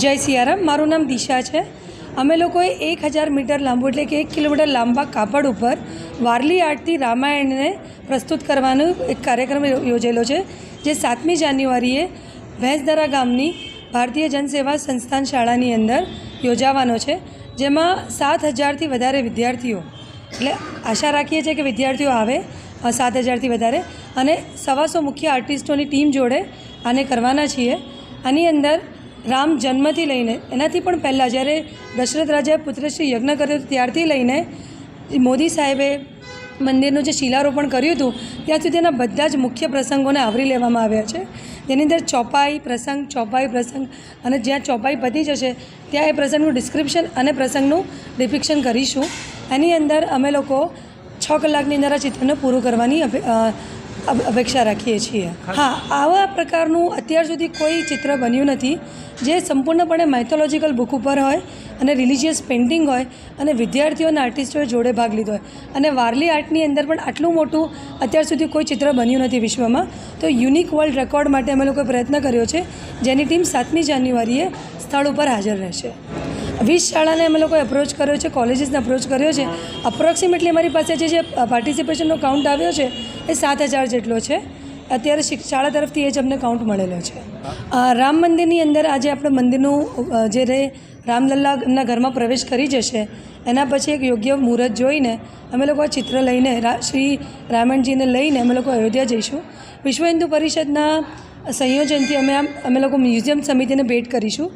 જય સિયારામ. મારું નામ દિશા છે. અમે લોકોએ 1000 મીટર લાંબુ એટલે કે 1 કિલોમીટર લાંબા કાપડ ઉપર વારલી આર્ટથી રામાયણને પ્રસ્તુત કરવાનો એક કાર્યક્રમ યોજેલો છે, જે 7મી જાન્યુઆરીએ ભેંસદરા ગામની ભારતીય જનસેવા સંસ્થાન શાળાની અંદર યોજાવાનો છે, જેમાં 7000થી વધારે વિદ્યાર્થીઓ, એટલે આશા રાખીએ છીએ કે વિદ્યાર્થીઓ આવે 7000થી વધારે, અને 125 મુખ્ય આર્ટિસ્ટોની ટીમ જોડે આને કરવાના છીએ. આની અંદર રામ જન્મથી લઈને એનાથી પણ પહેલાં જ્યારે દશરથ રાજાએ પુત્રશ્રી યજ્ઞ કર્યો ત્યારથી લઈને મોદી સાહેબે મંદિરનું જે શિલારોપણ કર્યું હતું ત્યાં સુધીના બધા જ મુખ્ય પ્રસંગોને આવરી લેવામાં આવ્યા છે. તેની અંદર ચોપાઈ પ્રસંગ અને જ્યાં ચોપાઈ પતી જશે ત્યાં એ પ્રસંગનું ડિસ્ક્રિપ્શન અને પ્રસંગનું ડિપિક્શન કરીશું. એની અંદર અમે લોકો 6 કલાકની અંદર આ ચિત્રને પૂરું કરવાની અપેક્ષા રાખીએ છીએ. હા, આવા પ્રકારનું અત્યાર સુધી કોઈ ચિત્ર બન્યું નથી જે સંપૂર્ણપણે માઇથોલોજીકલ બુક ઉપર હોય અને રિલિજિયસ પેઇન્ટિંગ હોય અને વિદ્યાર્થીઓ અને આર્ટિસ્ટોએ જોડે ભાગ લીધો હોય, અને વારલી આર્ટની અંદર પણ આટલું મોટું અત્યાર સુધી કોઈ ચિત્ર બન્યું નથી વિશ્વમાં. તો યુનિક વર્લ્ડ રેકોર્ડ માટે અમે લોકોએ પ્રયત્ન કર્યો છે, જેની ટીમ 7મી જાન્યુઆરીએ સ્થળ ઉપર હાજર રહેશે. 20 શાળાને અમે લોકોએ અપ્રોચ કર્યો છે, કોલેજીસને અપ્રોચ કર્યો છે. અપ્રોક્સિમેટલી અમારી પાસે જે પાર્ટિસિપેશનનો કાઉન્ટ આવ્યો છે એ 7000 જેટલો છે. અત્યારે શાળા તરફથી એ જ અમને કાઉન્ટ મળેલો છે. રામ મંદિરની અંદર આજે આપણે મંદિરનું જે રામલલ્લાના ઘરમાં પ્રવેશ કરી જશે એના પછી એક યોગ્ય મુહૂર્ત જોઈને અમે લોકો આ ચિત્ર લઈને શ્રી રામાયણજીને લઈને અમે લોકો અયોધ્યા જઈશું. વિશ્વ હિન્દુ પરિષદના સંયોજનથી અમે લોકો મ્યુઝિયમ સમિતિને ભેટ કરીશું.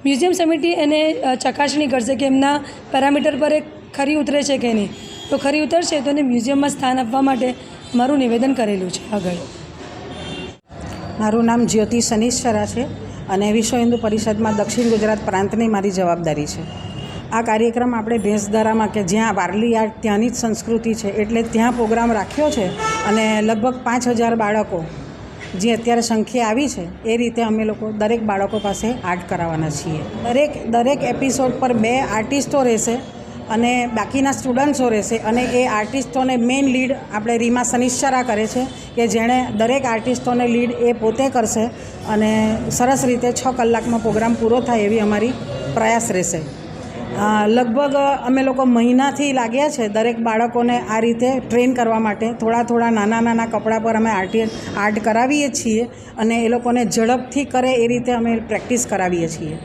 મ્યુઝિયમ સમિતિ એને ચકાસણી કરશે કે એમના પેરામીટર પર એ ખરી ઉતરે છે કે નહીં. તો ખરી ઉતરશે તો એને મ્યુઝિયમમાં સ્થાન આપવા માટે મારું નિવેદન કરેલું છે આગળ. મારું નામ જ્યોતિ શનિશ્ચરા છે અને વિશ્વ હિન્દુ પરિષદમાં દક્ષિણ ગુજરાત પ્રાંતની મારી જવાબદારી છે. આ કાર્યક્રમ આપણે ભેંસદરામાં કે જ્યાં વારલી આર્ટ ત્યાંની જ સંસ્કૃતિ છે એટલે ત્યાં પ્રોગ્રામ રાખ્યો છે, અને લગભગ 5000 બાળકો જે અત્યારે સંખ્યા આવી છે એ રીતે અમે લોકો દરેક બાળકો પાસે આર્ટ કરાવવાના છીએ. દરેક એપિસોડ પર 2 આર્ટિસ્ટો રહેશે અને બાકીના સ્ટુડન્ટ્સો રહેશે, અને એ આર્ટિસ્ટોને મેઇન લીડ આપણે રીમા શનિશ્ચરા કરે છે કે જેણે દરેક આર્ટિસ્ટોને લીડ એ પોતે કરશે, અને સરસ રીતે 6 કલાકમાં પ્રોગ્રામ પૂરો થાય એવી અમારી પ્રયાસ રહેશે. લગભગ અમે લોકો મહિનાથી લાગ્યા છે દરેક બાળકોને આ રીતે ટ્રેન કરવા માટે. થોડા નાના કપડાં પર અમે આર્ટ કરાવીએ છીએ અને એ લોકોને ઝડપથી કરે એ રીતે અમે પ્રેક્ટિસ કરાવીએ છીએ.